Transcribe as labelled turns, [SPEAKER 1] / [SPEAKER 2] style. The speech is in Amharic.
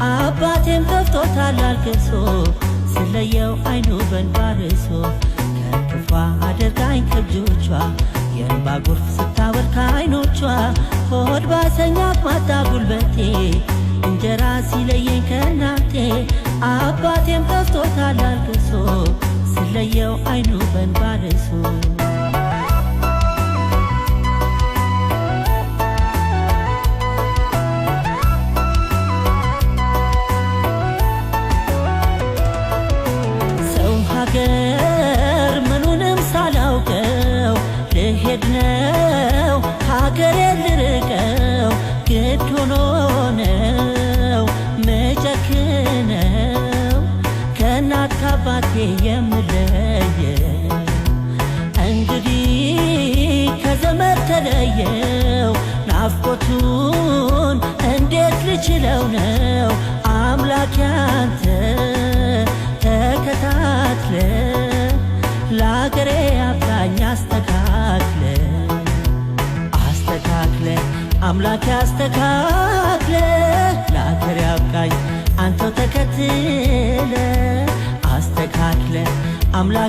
[SPEAKER 1] አባቴም ከፍቶታል አልቅሶ ስለየው አይኑ በንባርሶ ከክፏ አደርጋኝ ከእጆቿ የእንባ ጎርፍ ስታወርድ ከዓይኖቿ ሆድ ባሰኛ ማጣ ጉልበቴ እንጀራ ሲለየኝ ከእናቴ አባቴም ከፍቶታል አልቅሶ ስለየው አይኑ በንባርሶ ሀገር ምኑንም ሳላውቀው ልሄድ ነው ሀገሬ ልርቀው ግድ ሆኖ ነው ምጨክነው ከእናት ከአባቴ የምለየው እንግዲህ ከዘመድ ተለየው ናፍቆቱን እንዴት ልችለው ነው አምላክ ያንተ ተከታትለ ለአገሬ አብቃኝ አስተካክለ አምላክ አስተካክለ ለአገሬ አብቃኝ አንተው ተከትለ አስተካክለ አምላክ